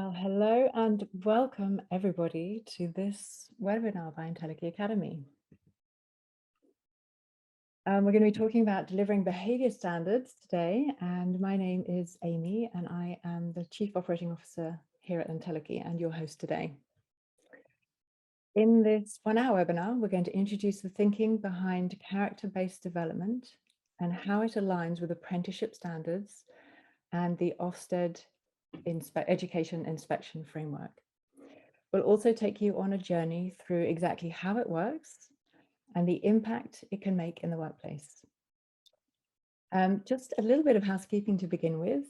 Well, hello and welcome everybody to this webinar by Entelechy Academy. We're going to be talking about delivering behaviour standards today, and my name is Amy and I am the Chief Operating Officer here at Entelechy and your host today. In this 1-hour webinar, we're going to introduce the thinking behind character-based development and how it aligns with apprenticeship standards and the Ofsted Education Inspection Framework. We'll also take you on a journey through exactly how it works and the impact it can make in the workplace. Just a little bit of housekeeping to begin with.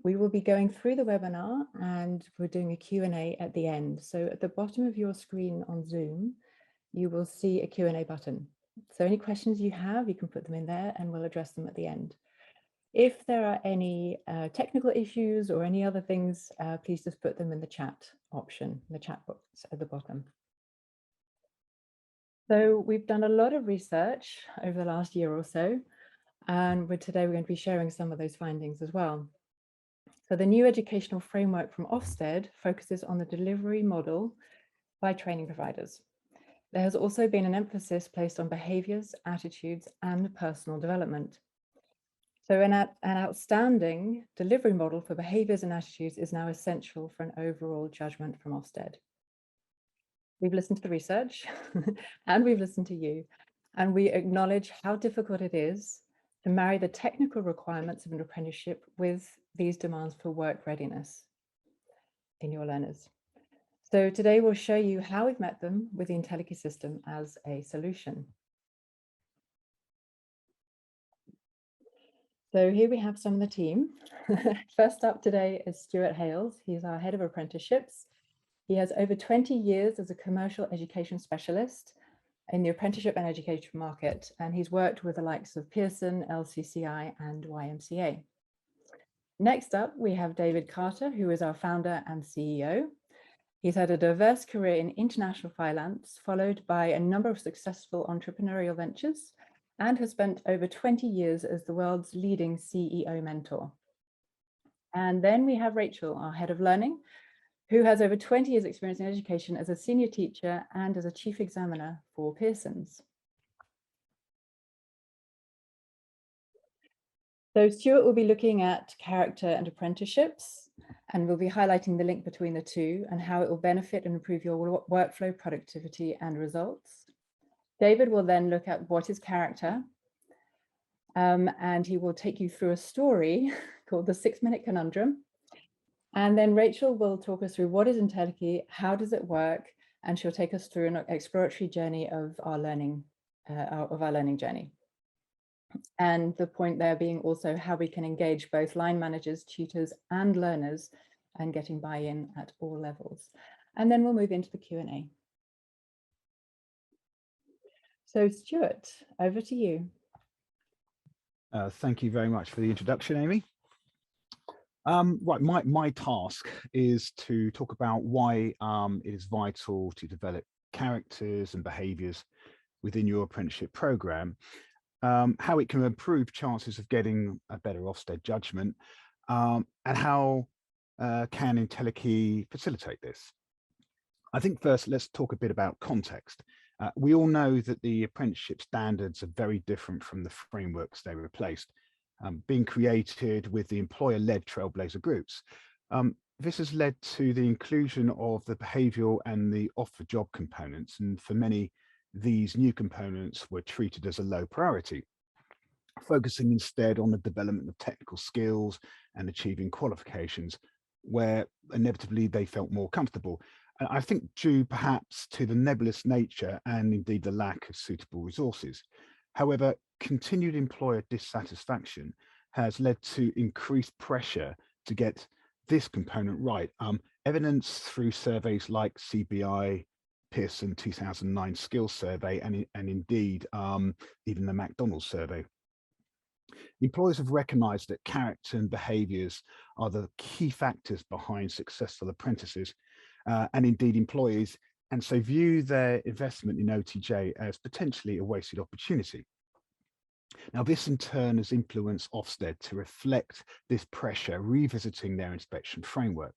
We will be going through the webinar and we're doing a Q&A at the end. So at the bottom of your screen on Zoom, you will see a Q&A button. So any questions you have, you can put them in there and we'll address them at the end. If there are any technical issues or any other things, please just put them in the chat option, the chat box at the bottom. So we've done a lot of research over the last year or so, and today we're going to be sharing some of those findings as well. So the new educational framework from Ofsted focuses on the delivery model by training providers. There has also been an emphasis placed on behaviours, attitudes, and personal development. So an outstanding delivery model for behaviours and attitudes is now essential for an overall judgment from Ofsted. We've listened to the research and we've listened to you, and we acknowledge how difficult it is to marry the technical requirements of an apprenticeship with these demands for work readiness in your learners. So today we'll show you how we've met them with the Entelechy system as a solution. So here we have some of the team. First up today is Stuart Hales. He's our head of apprenticeships. He has over 20 years as a commercial education specialist in the apprenticeship and education market, and he's worked with the likes of Pearson, LCCI, and YMCA. Next up, we have David Carter, who is our founder and CEO. He's had a diverse career in international finance, followed by a number of successful entrepreneurial ventures, and has spent over 20 years as the world's leading CEO mentor. And then we have Rachel, our head of learning, who has over 20 years experience in education as a senior teacher and as a chief examiner for Pearson's. So Stuart will be looking at character and apprenticeships, and we'll be highlighting the link between the two and how it will benefit and improve your workflow, productivity, and results. David will then look at what is character, and he will take you through a story called the 6-Minute Conundrum. And then Rachel will talk us through what is Entelechy, how does it work, and she'll take us through an exploratory journey of our learning journey. And the point there being also how we can engage both line managers, tutors, and learners, and getting buy-in at all levels. And then we'll move into the Q&A. So Stuart, over to you. Thank you very much for the introduction, Amy. Right, my task is to talk about why it is vital to develop characters and behaviours within your apprenticeship programme, how it can improve chances of getting a better Ofsted judgment, and how can Entelechy facilitate this. I think first, let's talk a bit about context. We all know that the apprenticeship standards are very different from the frameworks they replaced, being created with the employer-led trailblazer groups. This has led to the inclusion of the behavioural and the off-the-job components, and for many, these new components were treated as a low priority, focusing instead on the development of technical skills and achieving qualifications, where inevitably they felt more comfortable. I think due perhaps to the nebulous nature and indeed the lack of suitable resources. However, continued employer dissatisfaction has led to increased pressure to get this component right. Evidence through surveys like CBI, Pearson 2009 Skills Survey, and indeed even the McDonald's survey. Employers have recognised that character and behaviours are the key factors behind successful apprentices, and indeed employees, and so view their investment in OTJ as potentially a wasted opportunity. Now, this in turn has influenced Ofsted to reflect this pressure, revisiting their inspection framework.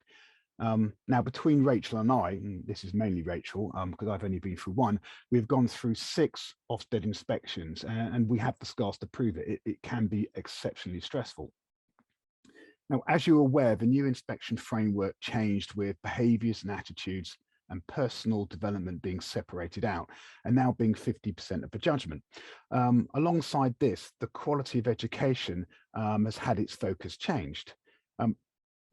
Now, between Rachel and I, and this is mainly Rachel, because I've only been through one, we've gone through 6 Ofsted inspections, and we have the scars to prove it. It can be exceptionally stressful. Now, as you're aware, the new inspection framework changed with behaviours and attitudes and personal development being separated out and now being 50% of the judgment. Alongside this, the quality of education has had its focus changed.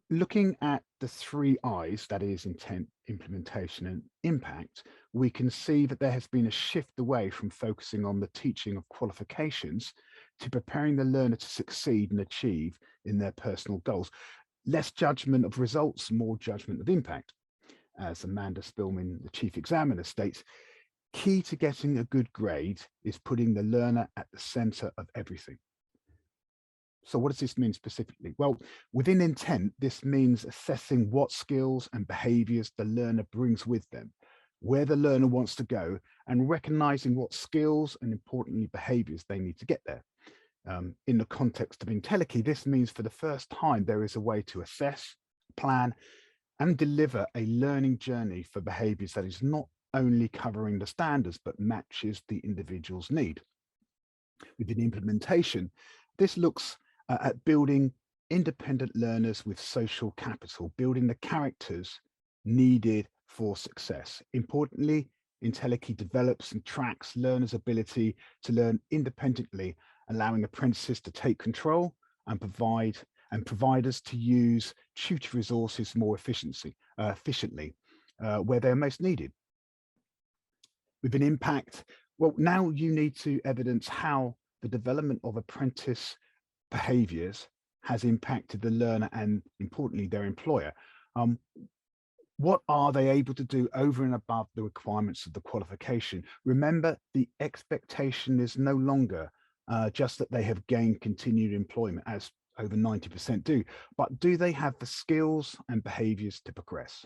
Looking at the 3 I's, that is intent, implementation and impact, we can see that there has been a shift away from focusing on the teaching of qualifications to preparing the learner to succeed and achieve in their personal goals. Less judgment of results, more judgment of impact. As Amanda Spillman, the chief examiner, states, key to getting a good grade is putting the learner at the center of everything. So what does this mean specifically? Well, within intent, this means assessing what skills and behaviors the learner brings with them, where the learner wants to go, and recognizing what skills and importantly behaviors they need to get there. In the context of Entelechy, this means for the first time there is a way to assess, plan, and deliver a learning journey for behaviors that is not only covering the standards, but matches the individual's need. Within implementation, this looks at building independent learners with social capital, building the characters needed for success. Importantly, Entelechy develops and tracks learners' ability to learn independently, allowing apprentices to take control and providers to use tutor resources more efficiently, where they're most needed. With an impact, well, now you need to evidence how the development of apprentice behaviours has impacted the learner and importantly their employer. What are they able to do over and above the requirements of the qualification? Remember, the expectation is no longer just that they have gained continued employment, as over 90% do, but do they have the skills and behaviours to progress?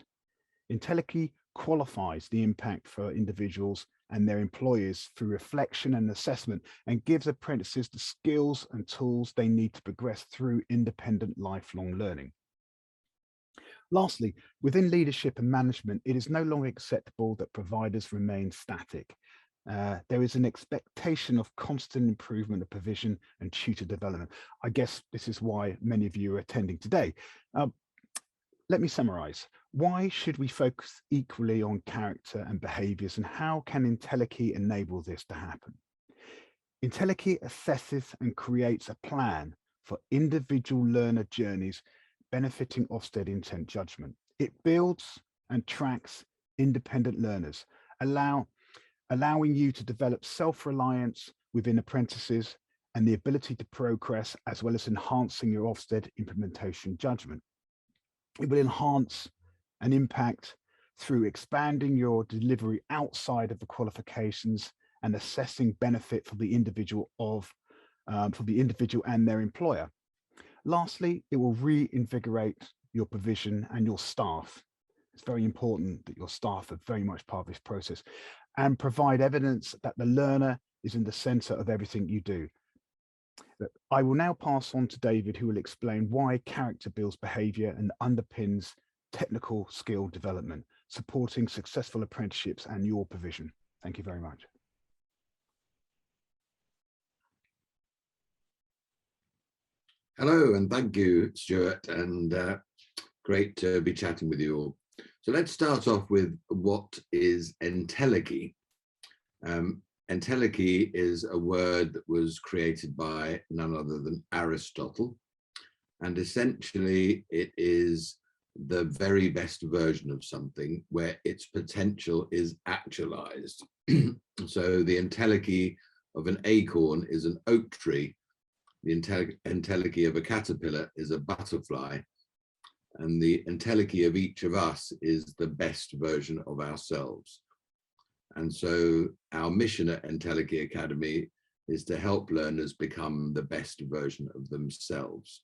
Entelechy qualifies the impact for individuals and their employers through reflection and assessment, and gives apprentices the skills and tools they need to progress through independent lifelong learning. Lastly, within leadership and management, it is no longer acceptable that providers remain static. There is an expectation of constant improvement of provision and tutor development. I guess this is why many of you are attending today. Let me summarize. Why should we focus equally on character and behaviors, and how can Entelechy enable this to happen? Entelechy assesses and creates a plan for individual learner journeys benefiting Ofsted intent judgment. It builds and tracks independent learners, allowing you to develop self-reliance within apprentices and the ability to progress, as well as enhancing your Ofsted implementation judgment. It will enhance and impact through expanding your delivery outside of the qualifications and assessing benefit for the individual and their employer. Lastly, it will reinvigorate your provision and your staff. It's very important that your staff are very much part of this process, and provide evidence that the learner is in the center of everything you do. I will now pass on to David, who will explain why character builds behavior and underpins technical skill development, supporting successful apprenticeships and your provision. Thank you very much. Hello, and thank you, Stuart, and great to be chatting with you all. So let's start off with what is Entelechy. Entelechy is a word that was created by none other than Aristotle, and essentially it is the very best version of something where its potential is actualized. So the Entelechy of an acorn is an oak tree, the Entelechy of a caterpillar is a butterfly, and the Entelechy of each of us is the best version of ourselves. And so our mission at Entelechy Academy is to help learners become the best version of themselves.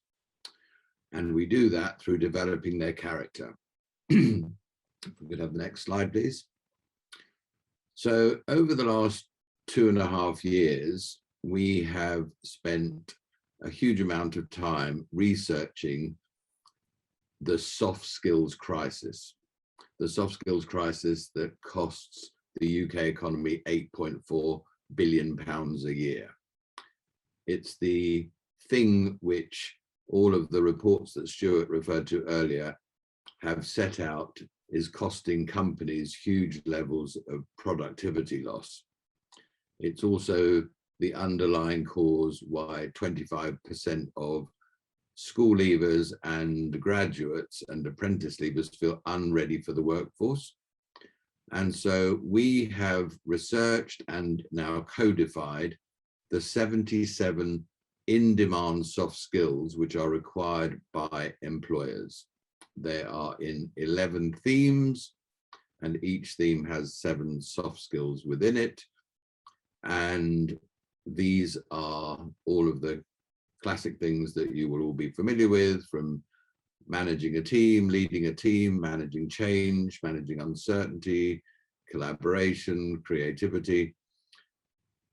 And we do that through developing their character. If we could have the next slide, please. So over the last 2.5 years, we have spent a huge amount of time researching the soft skills crisis. The soft skills crisis that costs the UK economy £8.4 billion a year. It's the thing which all of the reports that Stuart referred to earlier have set out is costing companies huge levels of productivity loss. It's also the underlying cause why 25% of school leavers and graduates and apprentice leavers feel unready for the workforce. And so we have researched and now codified the 77 in-demand soft skills which are required by employers. They are in 11 themes, and each theme has 7 soft skills within it. And these are all of the classic things that you will all be familiar with, from managing a team, leading a team, managing change, managing uncertainty, collaboration, creativity.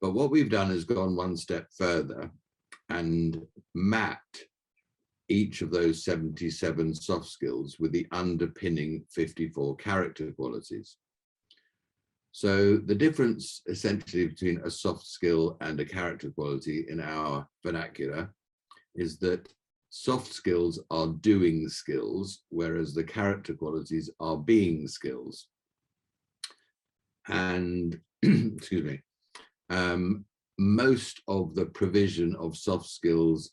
But what we've done is gone one step further and mapped each of those 77 soft skills with the underpinning 54 character qualities. So the difference essentially between a soft skill and a character quality in our vernacular is that soft skills are doing skills, whereas the character qualities are being skills. And excuse me, most of the provision of soft skills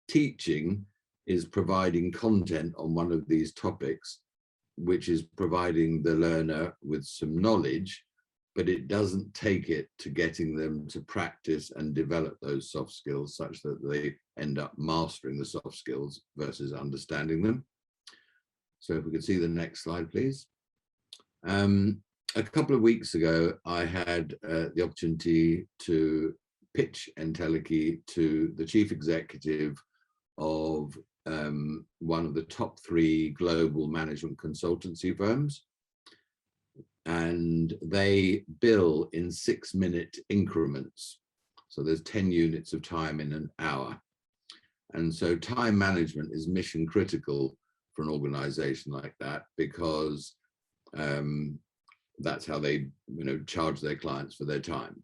teaching is providing content on one of these topics, which is providing the learner with some knowledge, but it doesn't take it to getting them to practice and develop those soft skills such that they end up mastering the soft skills versus understanding them. So if we could see the next slide, please. A couple of weeks ago, I had the opportunity to pitch Entelechy to the chief executive of one of the top 3 global management consultancy firms. And they bill in 6-minute increments. So there's 10 units of time in an hour. And so time management is mission critical for an organization like that, because that's how they charge their clients for their time.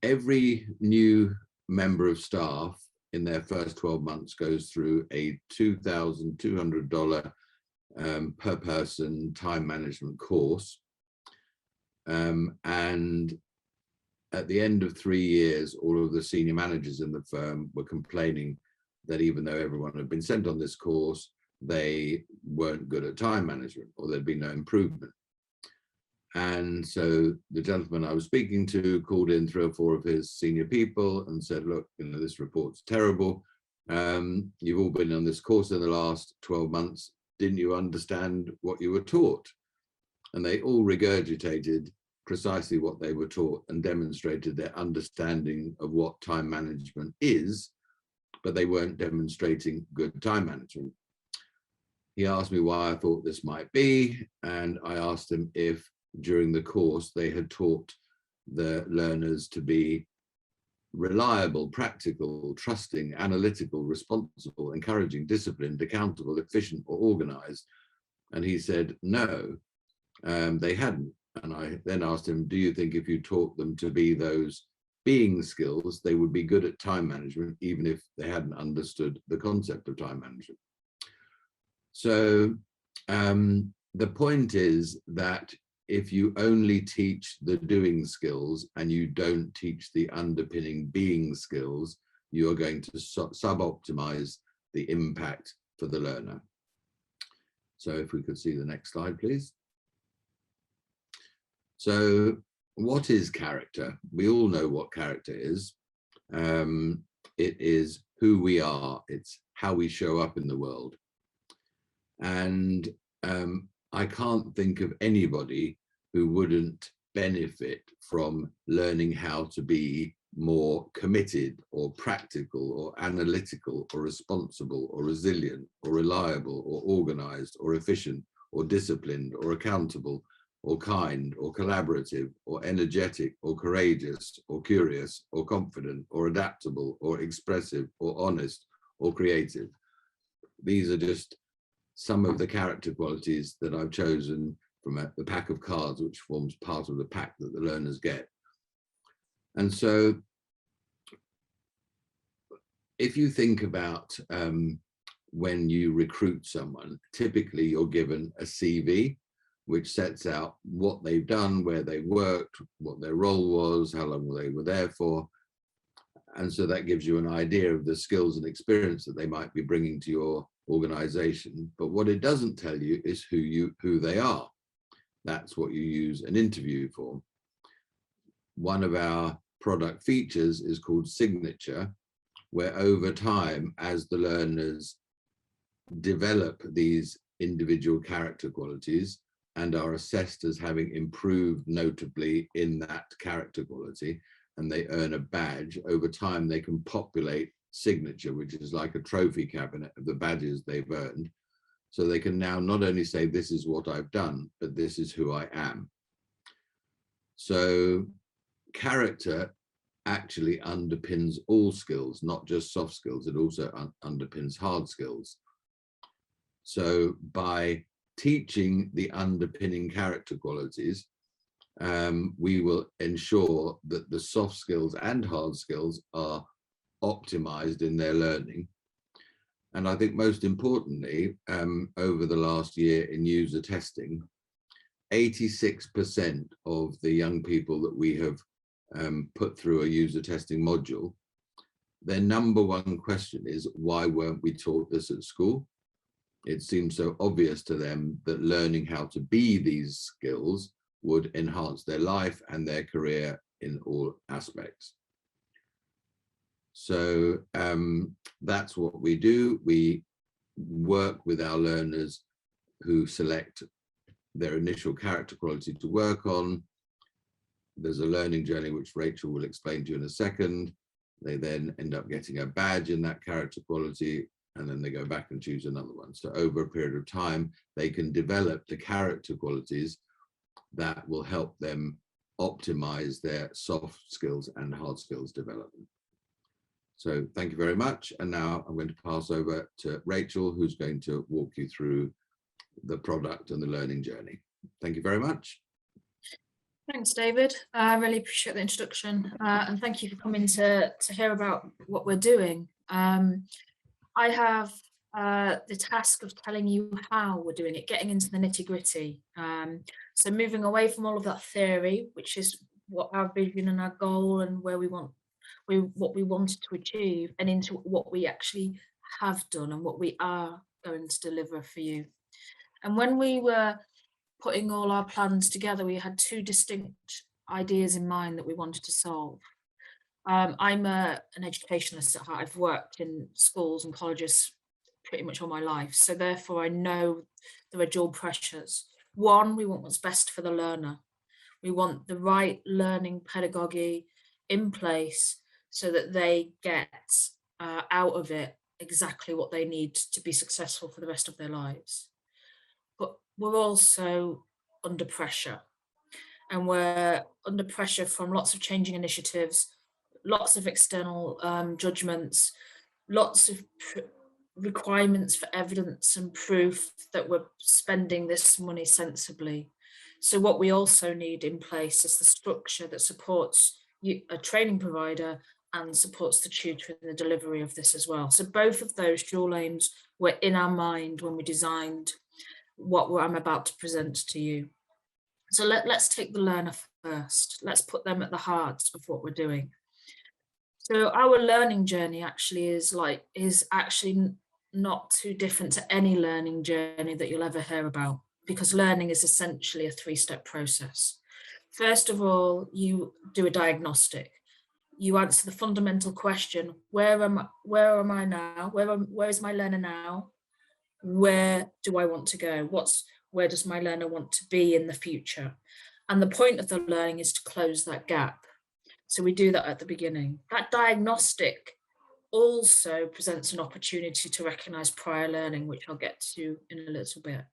Every new member of staff in their first 12 months goes through a $2,200 per person time management course. And at the end of 3 years, all of the senior managers in the firm were complaining that even though everyone had been sent on this course, they weren't good at time management, or there'd been no improvement. And so the gentleman I was speaking to called in 3 or 4 of his senior people and said, look, this report's terrible. You've all been on this course in the last 12 months. Didn't you understand what you were taught? And they all regurgitated precisely what they were taught and demonstrated their understanding of what time management is, but they weren't demonstrating good time management. He asked me why I thought this might be, and I asked him if during the course they had taught the learners to be reliable, practical, trusting, analytical, responsible, encouraging, disciplined, accountable, efficient, or organized. And he said, no, they hadn't. And I then asked him, do you think if you taught them to be those being skills, they would be good at time management, even if they hadn't understood the concept of time management? So the point is that if you only teach the doing skills and you don't teach the underpinning being skills, you are going to sub-optimize the impact for the learner. So if we could see the next slide, please. So what is character? We all know what character is. It is who we are. It's how we show up in the world. And I can't think of anybody who wouldn't benefit from learning how to be more committed or practical or analytical or responsible or resilient or reliable or organized or efficient or disciplined or accountable or kind or collaborative or energetic or courageous or curious or confident or adaptable or expressive or honest or creative. These are just some of the character qualities that I've chosen from the pack of cards, which forms part of the pack that the learners get. And so if you think about when you recruit someone, typically you're given a CV, which sets out what they've done, where they worked, what their role was, how long they were there for. And so that gives you an idea of the skills and experience that they might be bringing to your organization. But what it doesn't tell you is who they are. That's what you use an interview for. One of our product features is called Signature, where over time, as the learners develop these individual character qualities and are assessed as having improved notably in that character quality, and they earn a badge, over time they can populate Signature, which is like a trophy cabinet of the badges they've earned. So they can now not only say, this is what I've done, but this is who I am. So character actually underpins all skills, not just soft skills. It also underpins hard skills. So by teaching the underpinning character qualities, we will ensure that the soft skills and hard skills are optimized in their learning. And I think most importantly, over the last year in user testing, 86% of the young people that we have put through a user testing module, their number one question is, why weren't we taught this at school? It seems so obvious to them that learning how to be these skills would enhance their life and their career in all aspects. So that's what we do. We work with our learners who select their initial character quality to work on. There's a learning journey, which Rachel will explain to you in a second. They then end up getting a badge in that character quality, and then they go back and choose another one. So over a period of time, they can develop the character qualities that will help them optimize their soft skills and hard skills development. So thank you very much. And now I'm going to pass over to Rachel, who's going to walk you through the product and the learning journey. Thank you very much. Thanks, David. I really appreciate the introduction, and thank you for coming to hear about what we're doing. I have the task of telling you how we're doing it, getting into the nitty-gritty. So moving away from all of that theory, which is what our vision and our goal and where what we wanted to achieve, and into what we actually have done and what we are going to deliver for you. And when we were putting all our plans together, we had two distinct ideas in mind that we wanted to solve. I'm an educationalist at heart. I've worked in schools and colleges pretty much all my life. So therefore I know there are dual pressures. One, we want what's best for the learner. We want the right learning pedagogy in place so that they get out of it exactly what they need to be successful for the rest of their lives. But we're also under pressure, and we're under pressure from lots of changing initiatives, lots of external judgments, lots of requirements for evidence and proof that we're spending this money sensibly. So what we also need in place is the structure that supports a training provider and supports the tutor in the delivery of this as well. So both of those dual aims were in our mind when we designed what I'm about to present to you. So let's take the learner first. Let's put them at the heart of what we're doing. So our learning journey actually is actually not too different to any learning journey that you'll ever hear about, because learning is essentially a three-step process. First of all, you do a diagnostic. You answer the fundamental question: where am I now? Where is my learner now? Where do I want to go? Where does my learner want to be in the future? And the point of the learning is to close that gap. So we do that at the beginning. That diagnostic also presents an opportunity to recognize prior learning, which I'll get to in a little bit.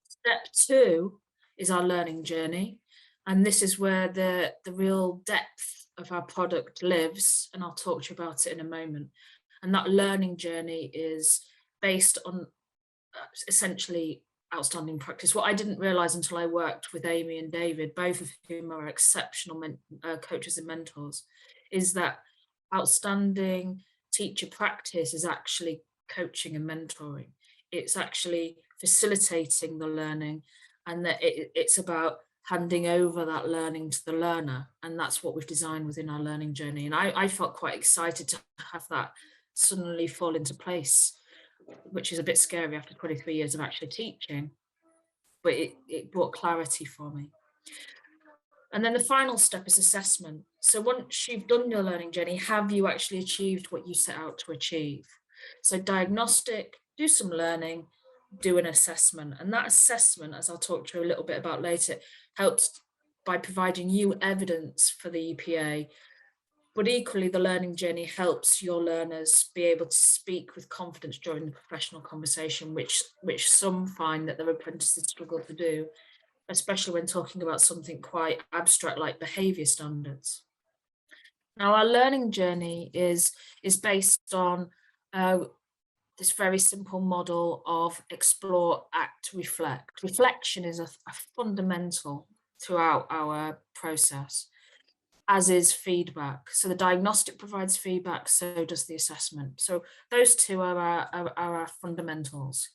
Step two is our learning journey. And this is where the real depth of our product lives. And I'll talk to you about it in a moment. And that learning journey is based on essentially outstanding practice. What I didn't realise until I worked with Amy and David, both of whom are exceptional coaches and mentors, is that outstanding teacher practice is actually coaching and mentoring. It's actually facilitating the learning, and that it's about handing over that learning to the learner. And that's what we've designed within our learning journey. And I felt quite excited to have that suddenly fall into place, which is a bit scary after 23 years of actually teaching, but it brought clarity for me. And then the final step is assessment. So once you've done your learning journey, have you actually achieved what you set out to achieve? So diagnostic, do some learning, do an assessment. And that assessment, as I'll talk to you a little bit about later, helps by providing you evidence for the EPA. But equally, the learning journey helps your learners be able to speak with confidence during the professional conversation, which some find that their apprentices struggle to do, especially when talking about something quite abstract like behaviour standards. Now, our learning journey is based on this very simple model of explore, act, reflect. Reflection is a fundamental throughout our process, as is feedback. So the diagnostic provides feedback, so does the assessment. So those two are our fundamentals.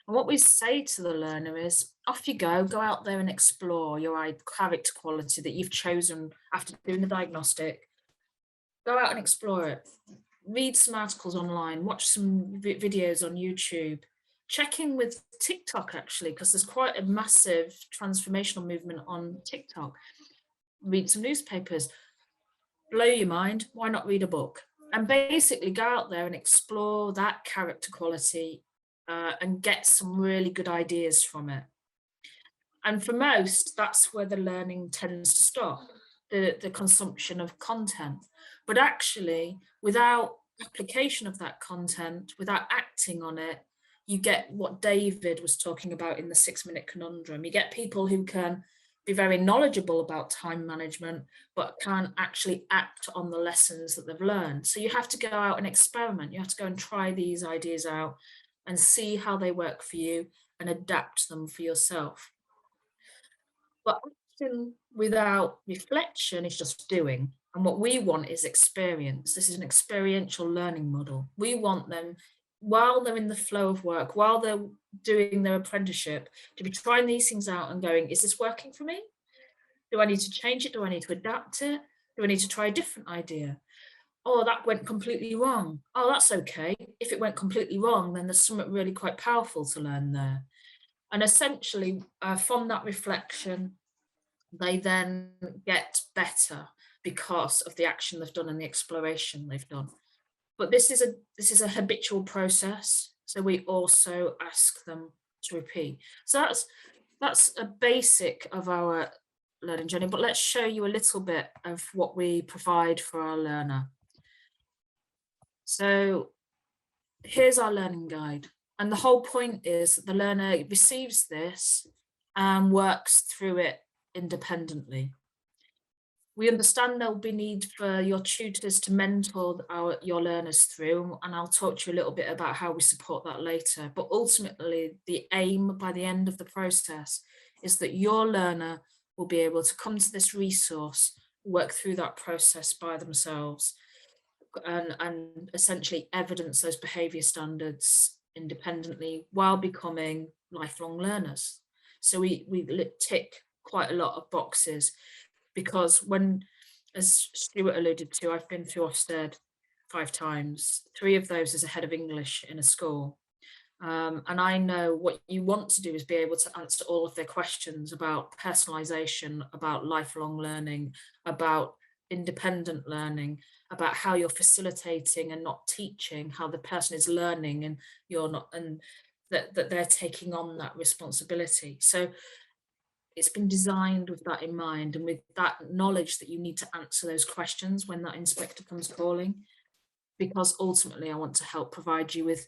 And what we say to the learner is, off you go out there and explore your character quality that you've chosen after doing the diagnostic. Go out and explore it. Read some articles online, watch some videos on YouTube, check in with TikTok actually, because there's quite a massive transformational movement on TikTok. Read some newspapers, blow your mind, why not read a book? And basically go out there and explore that character quality and get some really good ideas from it. And for most, that's where the learning tends to stop, the consumption of content. But actually, without application of that content, without acting on it, you get what David was talking about in the 6-minute conundrum. You get people who can be very knowledgeable about time management, but can't actually act on the lessons that they've learned. So you have to go out and experiment. You have to go and try these ideas out and see how they work for you and adapt them for yourself. But action without reflection is just doing. And what we want is experience. This is an experiential learning model. We want them, while they're in the flow of work, while they're doing their apprenticeship, to be trying these things out and going, is this working for me? Do I need to change it? Do I need to adapt it? Do I need to try a different idea? Oh, that went completely wrong. Oh, that's okay. If it went completely wrong, then there's something really quite powerful to learn there. And essentially, from that reflection, they then get better because of the action they've done and the exploration they've done. But this is a habitual process, so we also ask them to repeat. So that's a basic of our learning journey, but let's show you a little bit of what we provide for our learner. So here's our learning guide. And the whole point is that the learner receives this and works through it independently. We understand there will be need for your tutors to mentor your learners through, and I'll talk to you a little bit about how we support that later. But ultimately, the aim by the end of the process is that your learner will be able to come to this resource, work through that process by themselves, and essentially evidence those behaviour standards independently while becoming lifelong learners. So we tick quite a lot of boxes, because when, as Stuart alluded to, I've been through Ofsted 5 times. 3 of those as a head of English in a school. And I know what you want to do is be able to answer all of their questions about personalisation, about lifelong learning, about independent learning, about how you're facilitating and not teaching, how the person is learning and you're not, and that they're taking on that responsibility. So it's been designed with that in mind, and with that knowledge that you need to answer those questions when that inspector comes calling, because ultimately I want to help provide you with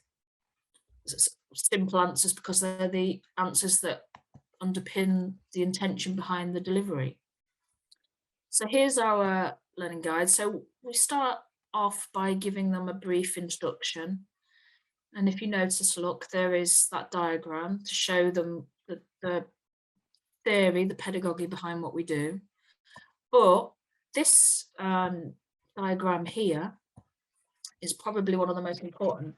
simple answers, because they're the answers that underpin the intention behind the delivery. So here's our learning guide. So we start off by giving them a brief introduction. And if you notice, look, there is that diagram to show them the theory, the pedagogy behind what we do. But this diagram here is probably one of the most important,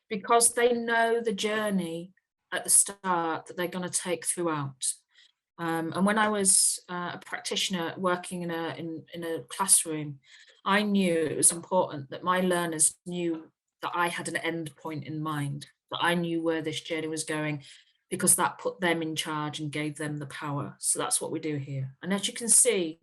because they know the journey at the start that they're going to take throughout. And when I was a practitioner working in a classroom, I knew it was important that my learners knew that I had an end point in mind, that I knew where this journey was going, because that put them in charge and gave them the power. So that's what we do here. And as you can see,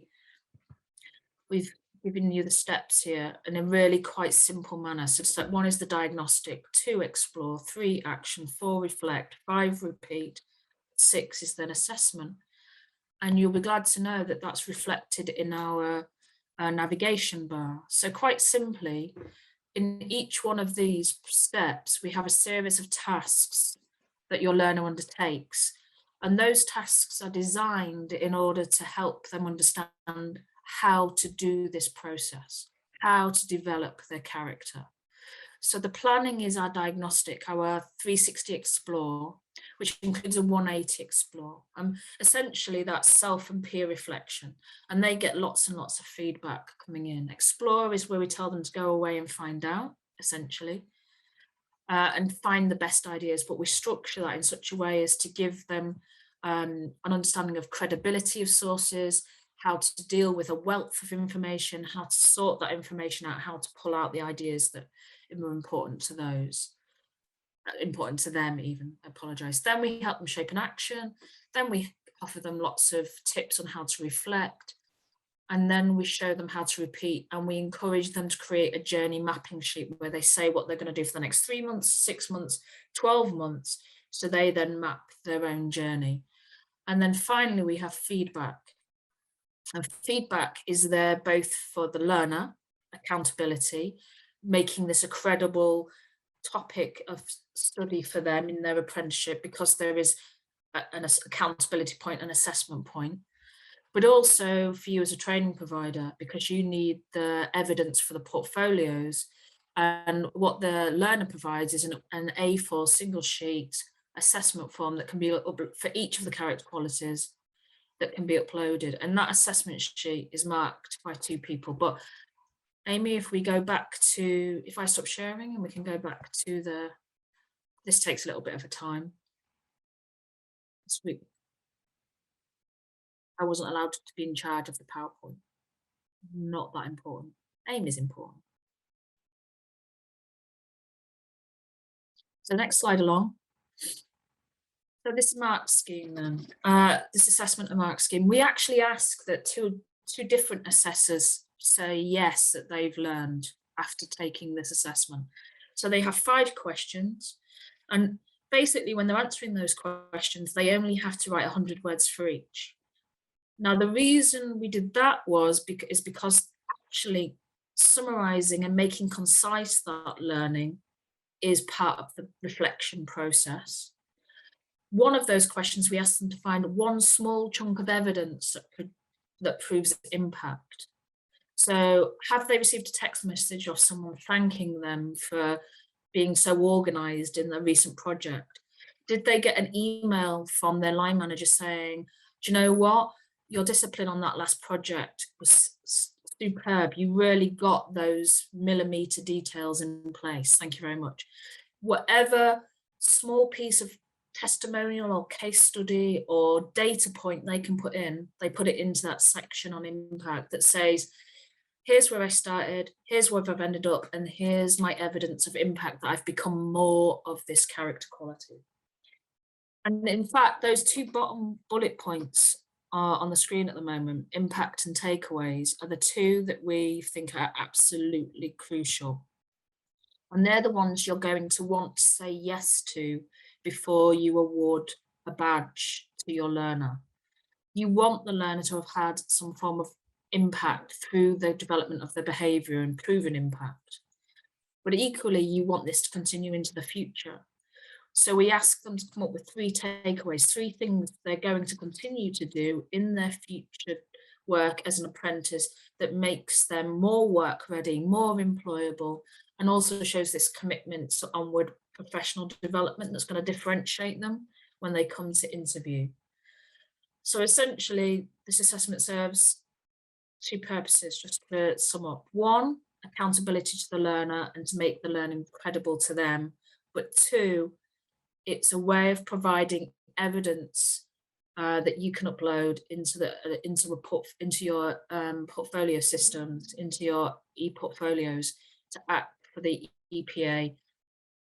we've given you the steps here in a really quite simple manner. So step 1 is the diagnostic, 2 explore, 3 action, 4 reflect, 5 repeat, 6 is then assessment. And you'll be glad to know that that's reflected in our navigation bar. So quite simply, in each one of these steps, we have a series of tasks that your learner undertakes. And those tasks are designed in order to help them understand how to do this process, how to develop their character. So the planning is our diagnostic, our 360 explore, which includes a 180 explore. Essentially that's self and peer reflection, and they get lots and lots of feedback coming in. Explore is where we tell them to go away and find out, essentially, and find the best ideas, but we structure that in such a way as to give them an understanding of credibility of sources, how to deal with a wealth of information, how to sort that information out, how to pull out the ideas that are important to those, important to them even, I apologise. Then we help them shape an action. Then we offer them lots of tips on how to reflect. And then we show them how to repeat, and we encourage them to create a journey mapping sheet where they say what they're going to do for the next 3 months, 6 months, 12 months. So they then map their own journey. And then finally, we have feedback. And feedback is there both for the learner, accountability, making this a credible topic of study for them in their apprenticeship, because there is an accountability point, an assessment point, but also for you as a training provider, because you need the evidence for the portfolios. And what the learner provides is an A4 single sheet assessment form that can be for each of the character qualities that can be uploaded. And that assessment sheet is marked by 2 people. But Amy, if we go back to, if I stop sharing and we can go back to this takes a little bit of a time. This week, I wasn't allowed to be in charge of the PowerPoint. Not that important. Amy is important. So next slide along. So this mark scheme then, this assessment and mark scheme, we actually ask that two different assessors say yes, that they've learned after taking this assessment. So they have 5 questions, and basically when they're answering those questions, they only have to write 100 words for each. Now, the reason we did that is because actually summarizing and making concise that learning is part of the reflection process. One of those questions, we asked them to find one small chunk of evidence that proves impact. So have they received a text message of someone thanking them for being so organized in the recent project? Did they get an email from their line manager saying, do you know what? Your discipline on that last project was superb. You really got those millimeter details in place. Thank you very much. Whatever small piece of testimonial or case study or data point they can put in, they put it into that section on impact that says, here's where I started, here's where I've ended up, and here's my evidence of impact that I've become more of this character quality. And in fact, those 2 bottom bullet points are on the screen at the moment, impact and takeaways, are the 2 that we think are absolutely crucial. And they're the ones you're going to want to say yes to before you award a badge to your learner. You want the learner to have had some form of impact through the development of their behaviour and proven impact. But equally, you want this to continue into the future. So we ask them to come up with 3 takeaways, 3 things they're going to continue to do in their future work as an apprentice that makes them more work ready, more employable, and also shows this commitment to onward professional development that's going to differentiate them when they come to interview. So essentially, this assessment serves two purposes, just to sum up. One, accountability to the learner and to make the learning credible to them. But two, it's a way of providing evidence that you can upload into your portfolio systems, into your Eportfolios to act for the EPA.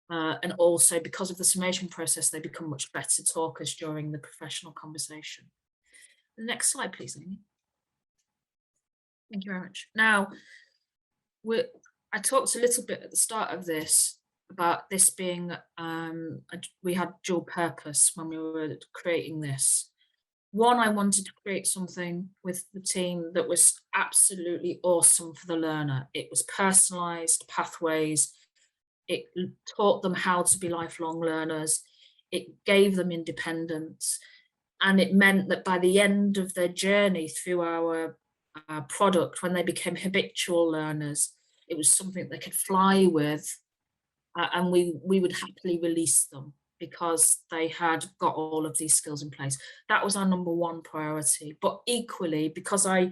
And also, because of the summation process, they become much better talkers during the professional conversation. The next slide, please, Amy. Thank you very much. Now, I talked a little bit at the start of this about this being, we had dual purpose when we were creating this. One, I wanted to create something with the team that was absolutely awesome for the learner. It was personalized pathways. It taught them how to be lifelong learners. It gave them independence. And it meant that by the end of their journey through our product, when they became habitual learners, it was something they could fly with, and we would happily release them because they had got all of these skills in place. That was our number one priority. But equally, because I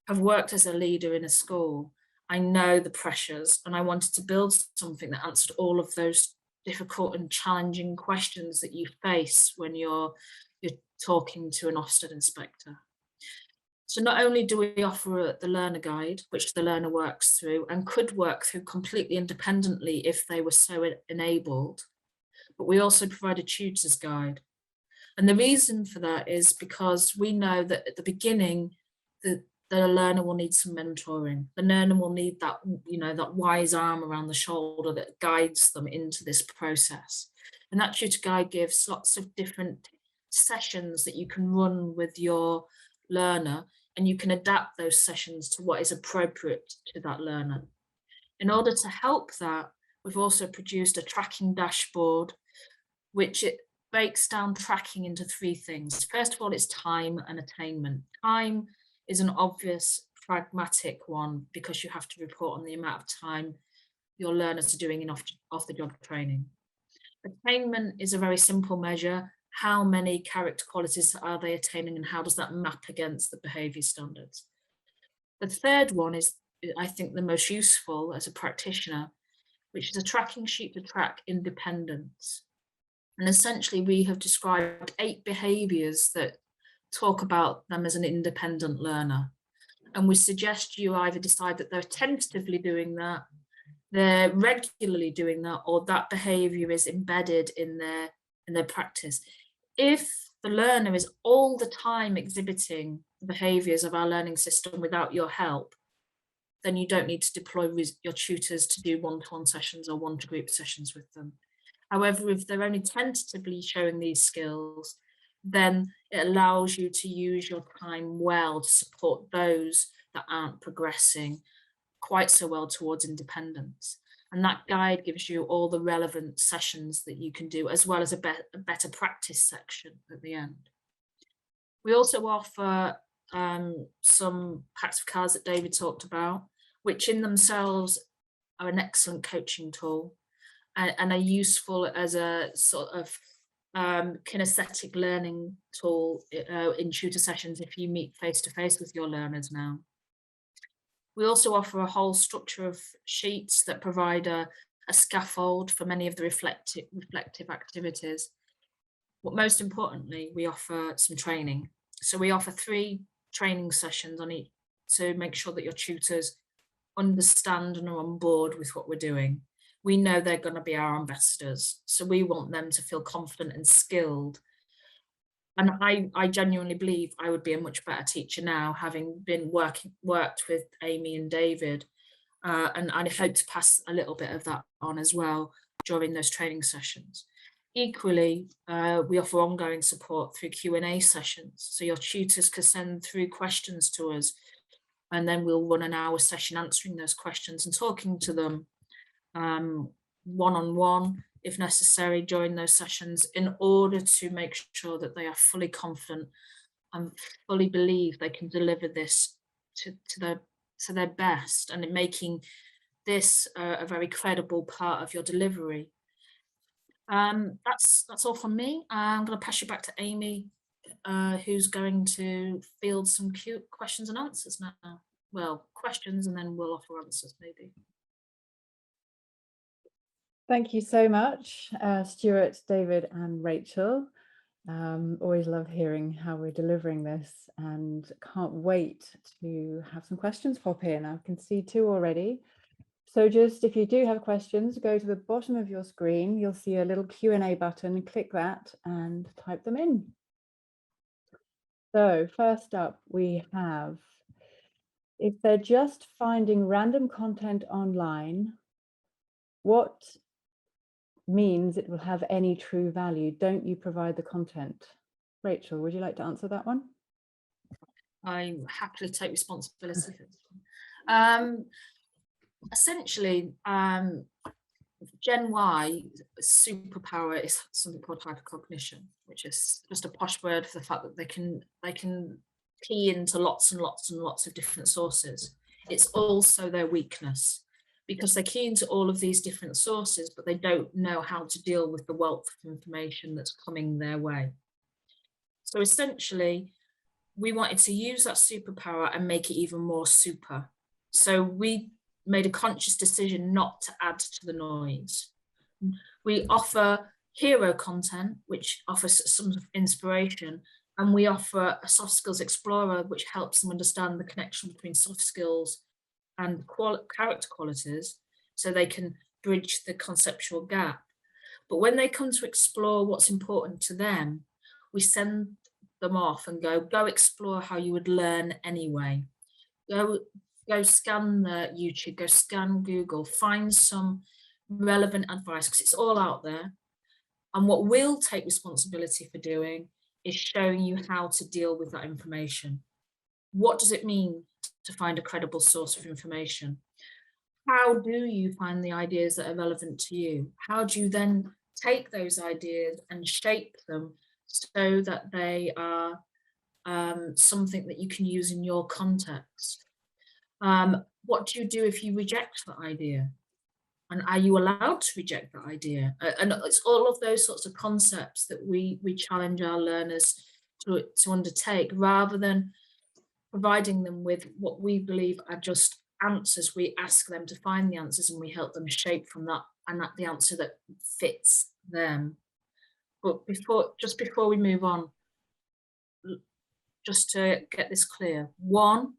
have worked as a leader in a school, I know the pressures, and I wanted to build something that answered all of those difficult and challenging questions that you face when you're talking to an Ofsted inspector. So not only do we offer the learner guide, which the learner works through and could work through completely independently if they were so enabled, but we also provide a tutor's guide. And the reason for that is because we know that at the beginning, the learner will need some mentoring. The learner will need that, that wise arm around the shoulder that guides them into this process. And that tutor guide gives lots of different sessions that you can run with your learner, and you can adapt those sessions to what is appropriate to that learner. In order to help that, we've also produced a tracking dashboard, which it breaks down tracking into three things. First of all, it's time and attainment. Time is an obvious pragmatic one because you have to report on the amount of time your learners are doing in off-the-job training. Attainment is a very simple measure. How many character qualities are they attaining, and how does that map against the behaviour standards? The third one is, I think, the most useful as a practitioner, which is a tracking sheet to track independence. And essentially, we have described 8 behaviours that talk about them as an independent learner. And we suggest you either decide that they're tentatively doing that, they're regularly doing that, or that behaviour is embedded in their practice. If the learner is all the time exhibiting the behaviours of our learning system without your help, then you don't need to deploy your tutors to do one-to-one sessions or one-to-group sessions with them. However, if they're only tentatively showing these skills, then it allows you to use your time well to support those that aren't progressing quite so well towards independence. And that guide gives you all the relevant sessions that you can do, as well as a better practice section at the end. We also offer some packs of cards that David talked about, which in themselves are an excellent coaching tool and are useful as a sort of kinesthetic learning tool in tutor sessions if you meet face-to-face with your learners now. We also offer a whole structure of sheets that provide a scaffold for many of the reflective activities. But most importantly, we offer some training. So we offer 3 training sessions on each to make sure that your tutors understand and are on board with what we're doing. We know they're going to be our ambassadors, so we want them to feel confident and skilled. And I genuinely believe I would be a much better teacher now, having been worked with Amy and David, and I hope to pass a little bit of that on as well during those training sessions. Equally, we offer ongoing support through Q&A sessions, so your tutors can send through questions to us, and then we'll run an hour session answering those questions and talking to them one-on-one, if necessary, during those sessions, in order to make sure that they are fully confident and fully believe they can deliver this to their best, and in making this a very credible part of your delivery. That's all from me. I'm going to pass you back to Amy, who's going to field some cute questions and answers now. Well, questions, and then we'll offer answers maybe. Thank you so much, Stuart, David and Rachel. Always love hearing how we're delivering this, and can't wait to have some questions pop in. I can see 2 already. So just if you do have questions, go to the bottom of your screen. You'll see a little Q&A button. Click that and type them in. So first up, we have, if they're just finding random content online, what means it will have any true value? Don't you provide the content? Rachel, would you like to answer that one? I happily take responsibility for this one. Essentially, Gen Y superpower is something called hypercognition, which is just a posh word for the fact that they can key into lots and lots and lots of different sources. It's also their weakness, because they key into all of these different sources, but they don't know how to deal with the wealth of information that's coming their way. So essentially, we wanted to use that superpower and make it even more super. So we made a conscious decision not to add to the noise. We offer hero content, which offers some inspiration, and we offer a soft skills explorer, which helps them understand the connection between soft skills and character qualities, so they can bridge the conceptual gap. But when they come to explore what's important to them, we send them off and go explore how you would learn anyway. Go scan the YouTube, go scan Google, find some relevant advice, because it's all out there. And what we'll take responsibility for doing is showing you how to deal with that information. What does it mean to find a credible source of information? How do you find the ideas that are relevant to you? How do you then take those ideas and shape them so that they are something that you can use in your context? What do you do if you reject that idea? And are you allowed to reject that idea? And it's all of those sorts of concepts that we challenge our learners to undertake, rather than providing them with what we believe are just answers. We ask them to find the answers and we help them shape from that, and the answer that fits them. But just before we move on, just to get this clear, 1,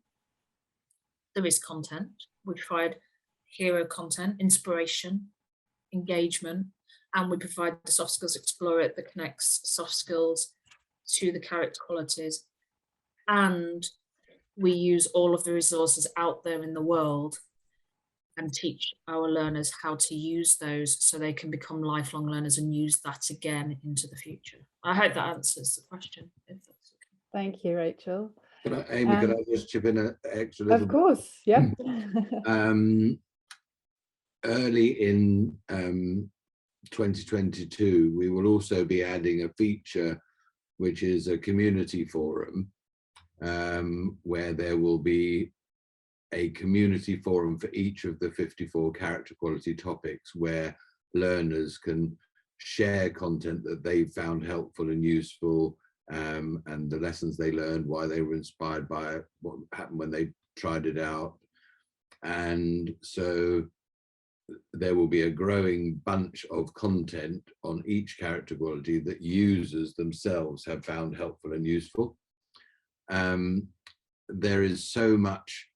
there is content. We provide hero content, inspiration, engagement, and we provide the soft skills explorer that connects soft skills to the character qualities. And we use all of the resources out there in the world and teach our learners how to use those so they can become lifelong learners and use that again into the future. I hope that answers the question. If that's okay. Thank you, Rachel. Amy, could I just chip in an extra little bit? Of course, yeah. Early in 2022, we will also be adding a feature, which is a community forum, where there will be a community forum for each of the 54 character quality topics, where learners can share content that they've found helpful and useful, and the lessons they learned, why they were inspired by it, what happened when they tried it out. And so there will be a growing bunch of content on each character quality that users themselves have found helpful and useful. There is so much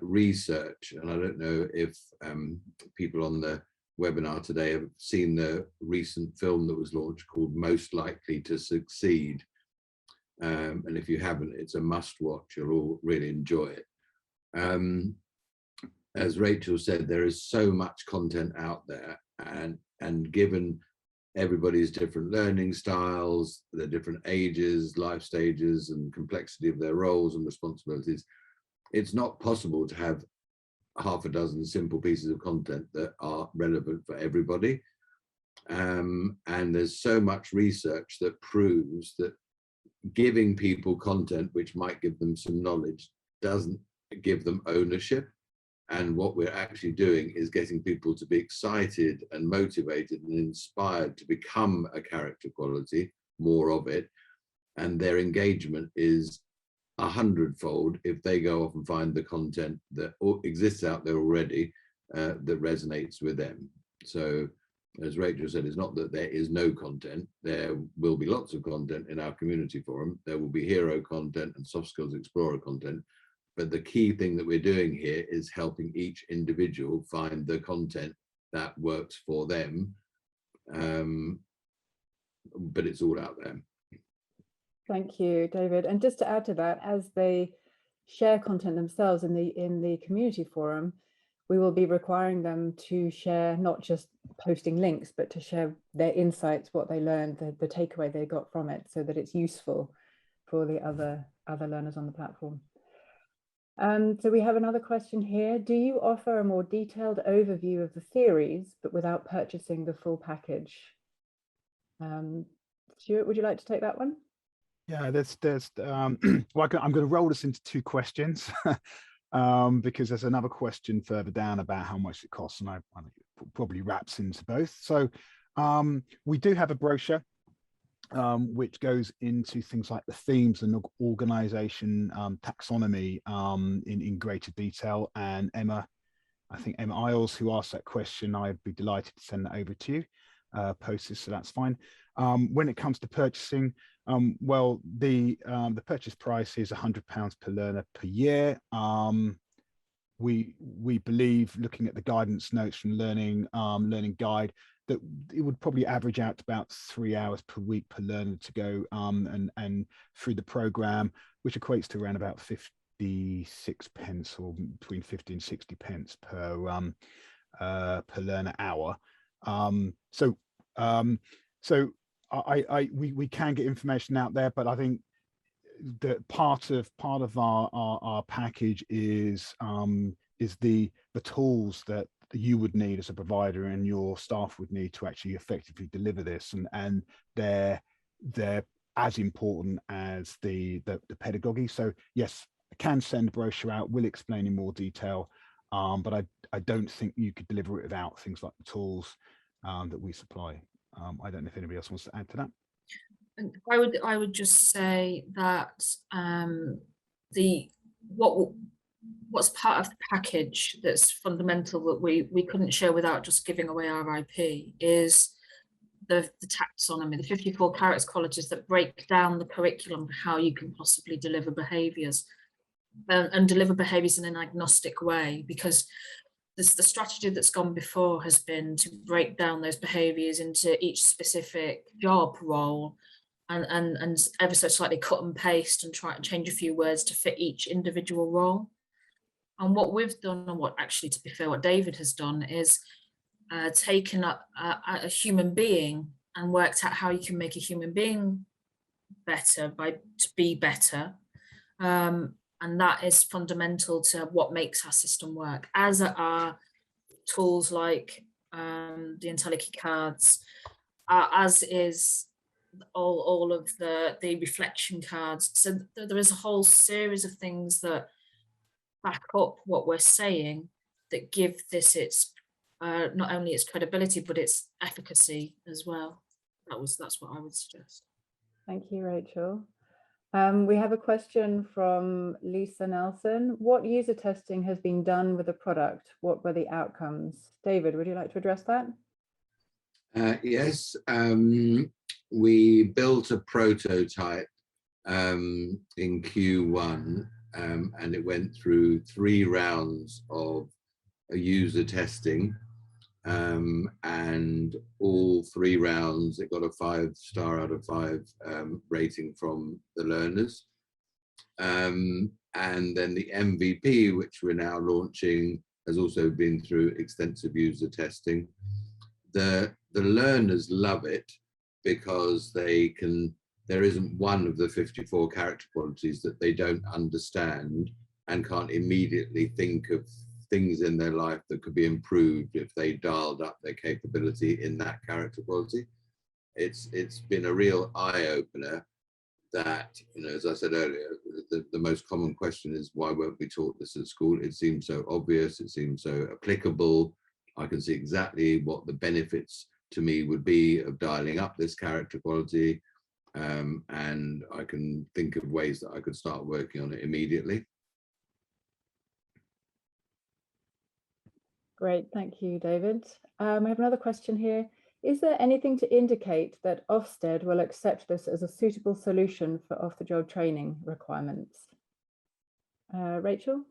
research, and I don't know if people on the webinar today have seen the recent film that was launched called Most Likely to Succeed. And if you haven't, it's a must watch. You'll all really enjoy it. As Rachel said, there is so much content out there, and given everybody's different learning styles, their different ages, life stages, and complexity of their roles and responsibilities, it's not possible to have half a dozen simple pieces of content that are relevant for everybody. And there's so much research that proves that giving people content which might give them some knowledge doesn't give them ownership. And what we're actually doing is getting people to be excited and motivated and inspired to become a character quality, more of it. And their engagement is 100-fold if they go off and find the content that exists out there already that resonates with them. So as Rachel said, it's not that there is no content. There will be lots of content in our community forum. There will be hero content and soft skills explorer content. But the key thing that we're doing here is helping each individual find the content that works for them. But it's all out there. Thank you, David. And just to add to that, as they share content themselves in the community forum, we will be requiring them to share, not just posting links, but to share their insights, what they learned, the takeaway they got from it, so that it's useful for the other learners on the platform. So we have another question here. Do you offer a more detailed overview of the theories, but without purchasing the full package? Stuart, would you like to take that one? Yeah, well, I'm going to roll this into two questions because there's another question further down about how much it costs, and I probably wraps into both. So we do have a brochure which goes into things like the themes and organization taxonomy in greater detail. And Emma, I think Emma Isles, who asked that question, I'd be delighted to send that over to you, post this, so that's fine. When it comes to purchasing, well, the purchase price is £100 per learner per year. We believe, looking at the guidance notes from learning guide, that it would probably average out to about 3 hours per week per learner to go and through the program, which equates to around about 56 pence, or between 50 and 60 pence per learner hour. So we can get information out there, but I think that part of our package is the tools that you would need as a provider and your staff would need to actually effectively deliver this, and they're as important as the pedagogy. So yes, I can send a brochure out, will explain in more detail, but I don't think you could deliver it without things like the tools that we supply. I don't know if anybody else wants to add to that. I would just say that what's part of the package that's fundamental that we couldn't share without just giving away our IP is the taxonomy, the 54 character qualities that break down the curriculum for how you can possibly deliver behaviours and deliver behaviours in an agnostic way, because the strategy that's gone before has been to break down those behaviours into each specific job role and ever so slightly cut and paste and try and change a few words to fit each individual role. And what we've done, and what actually, to be fair, what David has done, is taken up a human being and worked out how you can make a human being better to be better. And that is fundamental to what makes our system work, as are tools like the Entelechy cards, as is all of the reflection cards. So there is a whole series of things that back up what we're saying that give this its not only its credibility but its efficacy as well. That's what I would suggest. Thank you, Rachel. We have a question from Lisa Nelson. What user testing has been done with the product? What were the outcomes? David, would you like to address that? Yes, we built a prototype in Q1, and it went through 3 rounds of user testing, and all 3 rounds it got a 5-star out of 5 rating from the learners, and then the MVP, which we're now launching, has also been through extensive user testing. The learners love it because there isn't one of the 54 character qualities that they don't understand and can't immediately think of things in their life that could be improved if they dialed up their capability in that character quality. It's been a real eye-opener that, you know, as I said earlier, the most common question is, why weren't we taught this at school? It seems so obvious, it seems so applicable. I can see exactly what the benefits to me would be of dialing up this character quality, and I can think of ways that I could start working on it immediately. Great, thank you, David. I have another question here. Is there anything to indicate that Ofsted will accept this as a suitable solution for off-the-job training requirements? Rachel?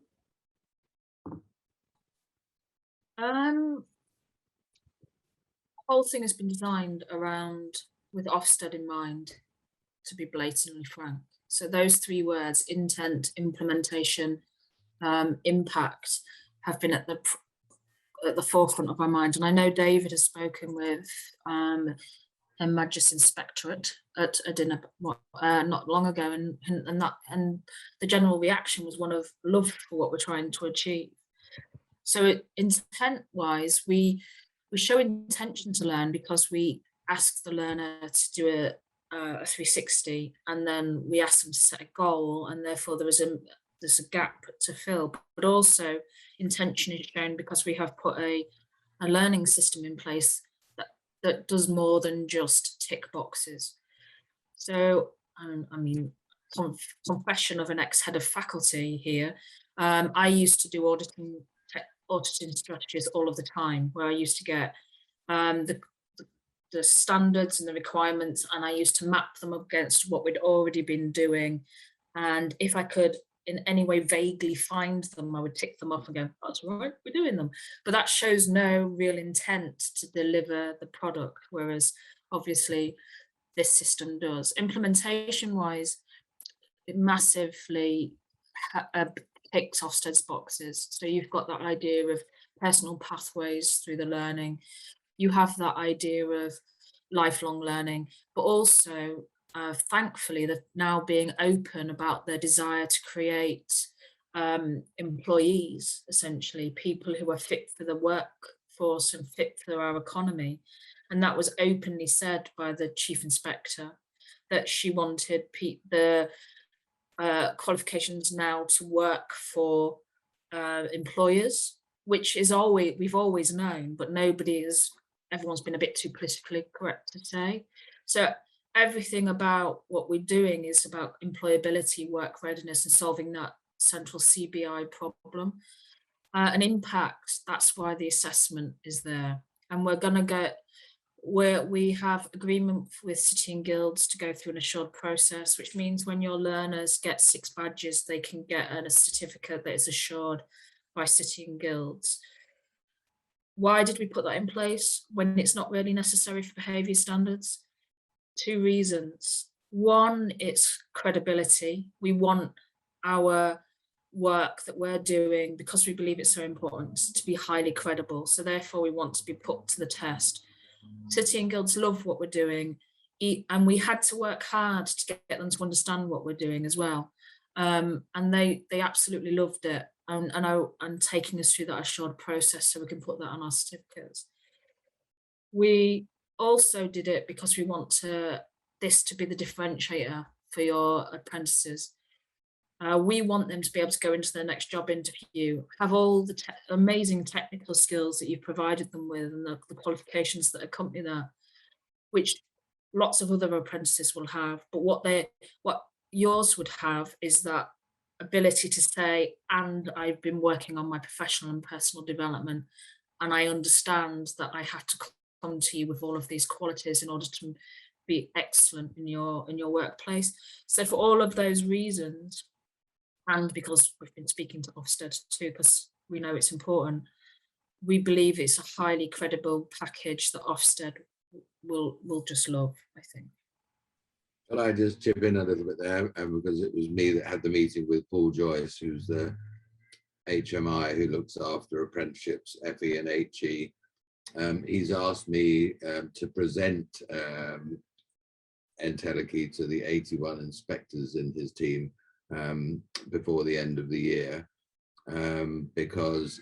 The whole thing has been designed around with Ofsted in mind, to be blatantly frank. So those three words, intent, implementation, impact, have been at the forefront of our mind. And I know David has spoken with Her Majesty's Inspectorate at a dinner not long ago, and the general reaction was one of love for what we're trying to achieve. So intent-wise, we show intention to learn because we ask the learner to do a 360, and then we ask them to set a goal, and therefore there's a gap to fill. But also intention is shown because we have put a learning system in place that does more than just tick boxes. So, I mean, confession of an ex-head of faculty here. I used to do auditing strategies all of the time, where I used to get the standards and the requirements, and I used to map them up against what we'd already been doing. And if I could in any way vaguely find them, I would tick them off and go, that's right, we're doing them. But that shows no real intent to deliver the product, whereas obviously this system does. Implementation wise, it massively ticks Ofsted's boxes. So you've got that idea of personal pathways through the learning. You have that idea of lifelong learning, but also thankfully they're now being open about their desire to create employees, essentially people who are fit for the workforce and fit for our economy. And that was openly said by the Chief Inspector, that she wanted the qualifications now to work for employers, which is we've always known, but everyone's been a bit too politically correct to say. So everything about what we're doing is about employability, work readiness, and solving that central CBI problem. An impact, that's why the assessment is there. And we're going to get where we have agreement with City and Guilds to go through an assured process, which means when your learners get 6 badges, they can get a certificate that is assured by City and Guilds. Why did we put that in place when it's not really necessary for behaviour standards? 2 reasons. One, it's credibility. We want our work that we're doing, because we believe it's so important, to be highly credible. So therefore we want to be put to the test. City and Guilds love what we're doing, and we had to work hard to get them to understand what we're doing as well. And they absolutely loved it, and taking us through that assured process so we can put that on our certificates. We also did it because we want this to be the differentiator for your apprentices. We want them to be able to go into their next job interview, have all the amazing technical skills that you've provided them with, and the qualifications that accompany that, which lots of other apprentices will have. But what yours would have is that ability to say, and I've been working on my professional and personal development, and I understand that I have to come to you with all of these qualities in order to be excellent in your workplace. So for all of those reasons, and because we've been speaking to Ofsted too, because we know it's important, we believe it's a highly credible package that Ofsted will just love, I think. Can I just chip in a little bit there? Because it was me that had the meeting with Paul Joyce, who's the HMI who looks after apprenticeships, FE and HE. He's asked me to present Entelechy to the 81 inspectors in his team before the end of the year, because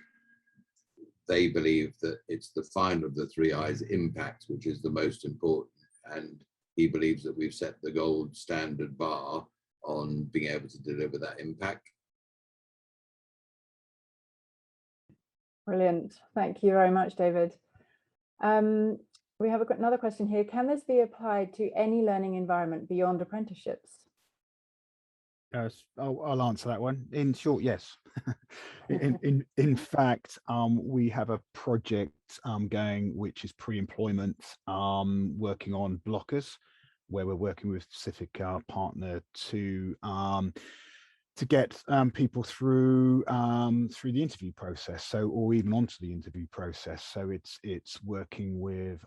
they believe that it's the final of the 3 I's, impact, which is the most important. And he believes that we've set the gold standard bar on being able to deliver that impact. Brilliant. Thank you very much, David. We have another question here. Can this be applied to any learning environment beyond apprenticeships? I'll answer that one. In short, yes. in fact, we have a project going which is pre-employment, working on blockers, where we're working with a specific partner to get people through the interview process, so, or even onto the interview process. So it's working with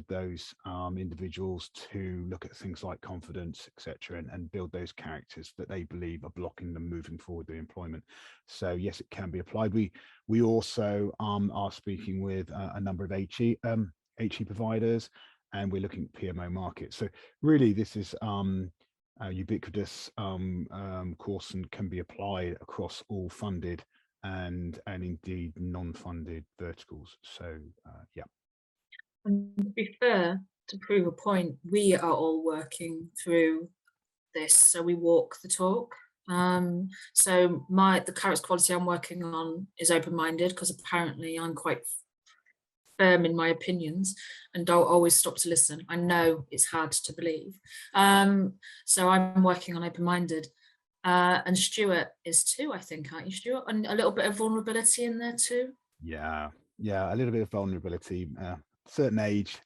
those individuals to look at things like confidence, etc., and build those characters that they believe are blocking them moving forward with employment. So yes, it can be applied. We also are speaking with a number of HE providers, and we're looking at PMO markets. So really, this is ubiquitous course and can be applied across all funded and indeed non-funded verticals. So yeah. And to be fair, to prove a point, we are all working through this, so we walk the talk. So the character quality I'm working on is open-minded, because apparently I'm quite firm in my opinions and don't always stop to listen. I know it's hard to believe. So I'm working on open-minded. And Stuart is too, I think, aren't you, Stuart? And a little bit of vulnerability in there too. Yeah, a little bit of vulnerability, certain age.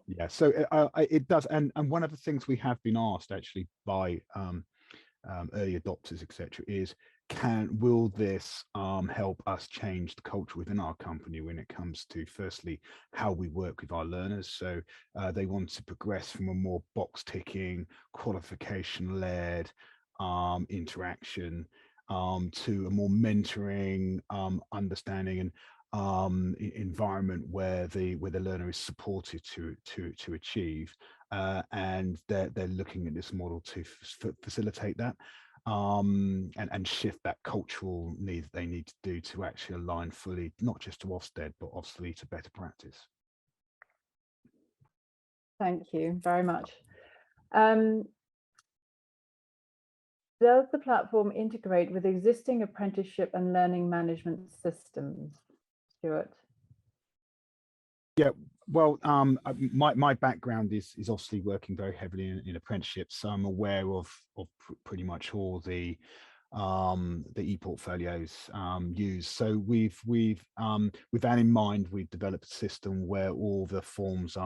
Yeah, so it does. And one of the things we have been asked actually by early adopters, etc., is will this help us change the culture within our company when it comes to, firstly, how we work with our learners. So they want to progress from a more box ticking, qualification led interaction to a more mentoring, understanding, and environment where the learner is supported to achieve, and they're looking at this model to facilitate that, and shift that cultural need that they need to do to actually align fully, not just to Ofsted, but obviously to better practice. Thank you very much. Does the platform integrate with existing apprenticeship and learning management systems, Stuart? Yeah, well, my background is obviously working very heavily in apprenticeships, so I'm aware of pretty much all the Eportfolios used. So with that in mind, we've developed a system where all the forms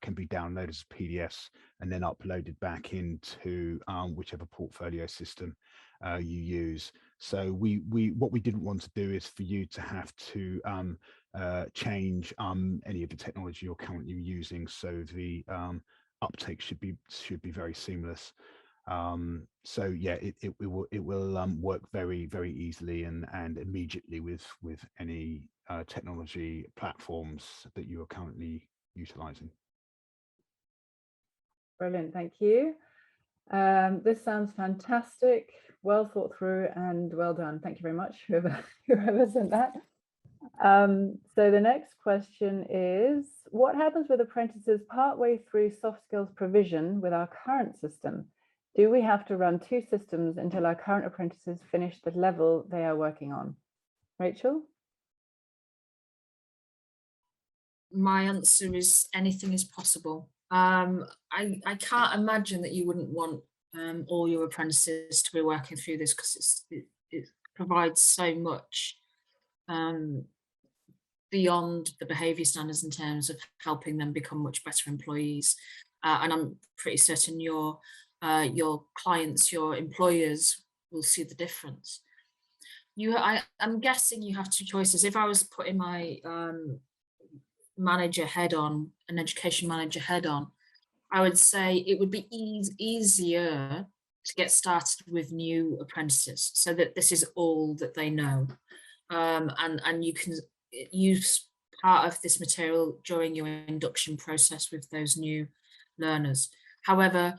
can be downloaded as PDFs and then uploaded back into whichever portfolio system you use. So what we didn't want to do is for you to have to change any of the technology you're currently using. So the uptake should be very seamless. So yeah, it will work very, very easily and immediately with any technology platforms that you are currently utilizing. Brilliant, thank you. This sounds fantastic, well thought through and well done. Thank you very much, whoever sent that. So the next question is, what happens with apprentices partway through soft skills provision with our current system? Do we have to run 2 systems until our current apprentices finish the level they are working on? Rachel? My answer is anything is possible. I can't imagine that you wouldn't want all your apprentices to be working through this, because it provides so much beyond the behaviour standards in terms of helping them become much better employees. And I'm pretty certain your clients, your employers will see the difference. I'm guessing you have 2 choices. If I was putting my manager head on, an education manager head on, I would say it would be easier to get started with new apprentices, so that this is all that they know, and you can use part of this material during your induction process with those new learners. However,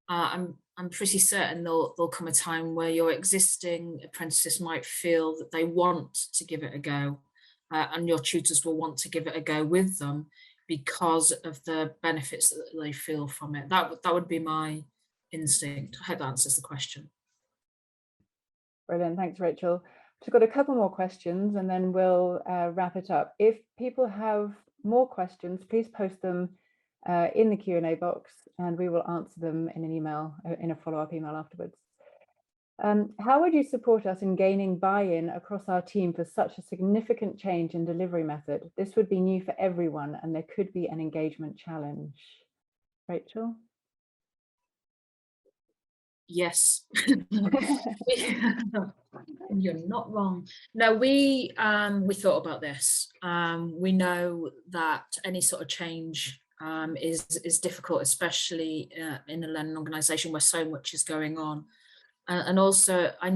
I'm pretty certain there'll come a time where your existing apprentices might feel that they want to give it a go, and your tutors will want to give it a go with them because of the benefits that they feel from it. That would be my instinct. I hope that answers the question. Brilliant, thanks, Rachel. We've got a couple more questions and then we'll wrap it up. If people have more questions, please post them in the Q&A box and we will answer them in an email, in a follow-up email afterwards. How would you support us in gaining buy-in across our team for such a significant change in delivery method? This would be new for everyone and there could be an engagement challenge. Rachel? Yes. You're not wrong. No, we thought about this. We know that any sort of change is difficult, especially in a learning organisation where so much is going on. And also, I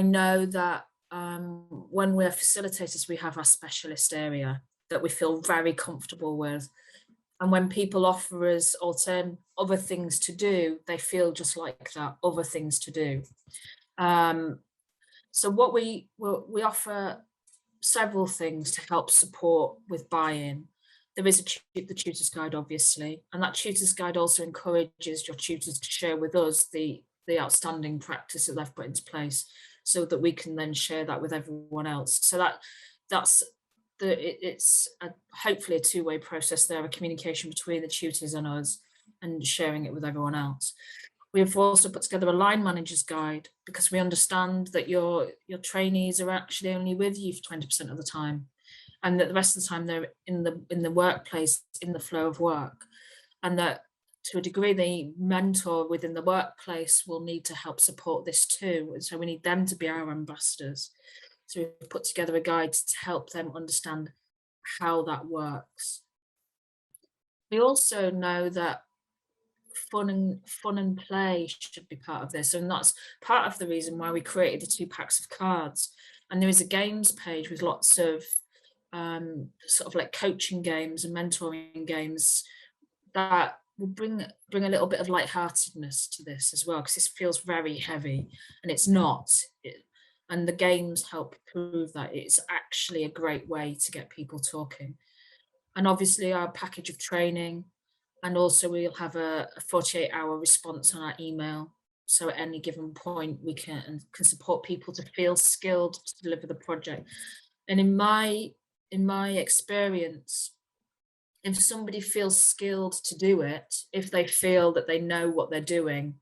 know that when we're facilitators, we have our specialist area that we feel very comfortable with. And when people offer us other things to do, they feel just like that, other things to do. So what we offer several things to help support with buy-in. There is the tutor's guide, obviously, and that tutor's guide also encourages your tutors to share with us the outstanding practice that they've put into place, so that we can then share that with everyone else. So it's hopefully a two-way process there, a communication between the tutors and us, and sharing it with everyone else. We've also put together a line manager's guide because we understand that your trainees are actually only with you for 20% of the time, and that the rest of the time they're in the workplace, in the flow of work, and that to a degree the mentor within the workplace will need to help support this too. And so we need them to be our ambassadors. So we've put together a guide to help them understand how that works. We also know that fun and play should be part of this, and that's part of the reason why we created the 2 packs of cards. And there is a games page with lots of sort of like coaching games and mentoring games that will bring a little bit of lightheartedness to this as well, because this feels very heavy, and it's not. And the games help prove that it's actually a great way to get people talking. And obviously our package of training, and also we'll have a 48-hour response on our email. So at any given point, we can support people to feel skilled to deliver the project. And in my experience, if somebody feels skilled to do it, if they feel that they know what they're doing,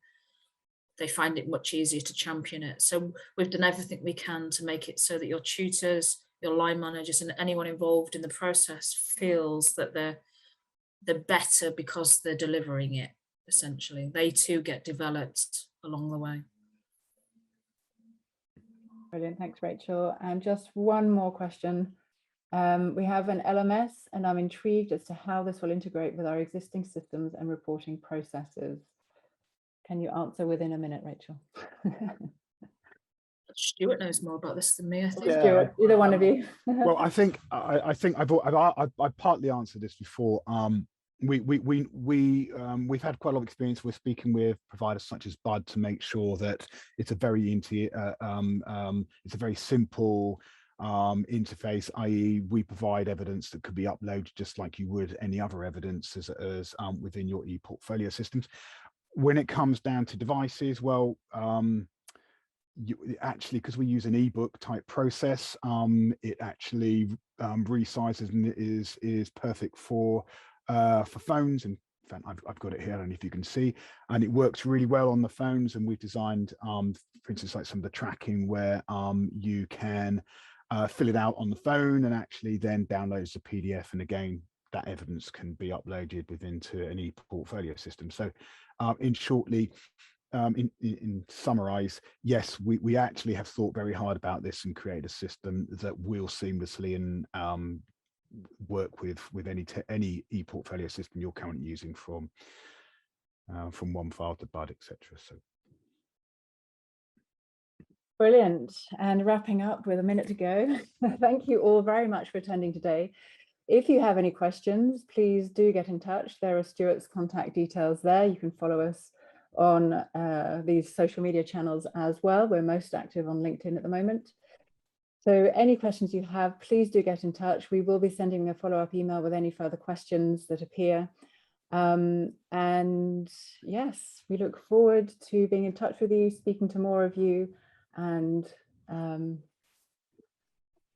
they find it much easier to champion it. So we've done everything we can to make it so that your tutors, your line managers, and anyone involved in the process feels that they're better because they're delivering it, essentially. They too get developed along the way. Brilliant, thanks, Rachel. And just one more question. We have an LMS, and I'm intrigued as to how this will integrate with our existing systems and reporting processes. Can you answer within a minute, Rachel? Stuart knows more about this than me, I think. Yeah, Stuart, either one of you. Well, I think I've partly answered this before. We've had quite a lot of experience with speaking with providers such as Bud to make sure that it's a very simple interface, i.e. we provide evidence that could be uploaded just like you would any other evidence as within your ePortfolio systems. When it comes down to devices, well, actually, because we use an ebook type process, it actually resizes and is perfect for phones. And in fact, I've got it here, I don't know if you can see, and it works really well on the phones. And we've designed, for instance, like some of the tracking where you can fill it out on the phone and actually then download as a PDF. And again, that evidence can be uploaded into an ePortfolio system. So in summarize, yes, we actually have thought very hard about this and create a system that will seamlessly and work with any ePortfolio system you're currently using, from OneFile to Bud, etc. So brilliant. And wrapping up with a minute to go, thank you all very much for attending today. If you have any questions, please do get in touch. There are Stuart's contact details there. You can follow us on these social media channels as well. We're most active on LinkedIn at the moment. So any questions you have, please do get in touch. We will be sending a follow-up email with any further questions that appear. And yes, we look forward to being in touch with you, speaking to more of you, and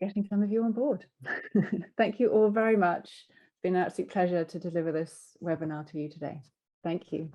getting some of you on board. Thank you all very much. It's been an absolute pleasure to deliver this webinar to you today. Thank you.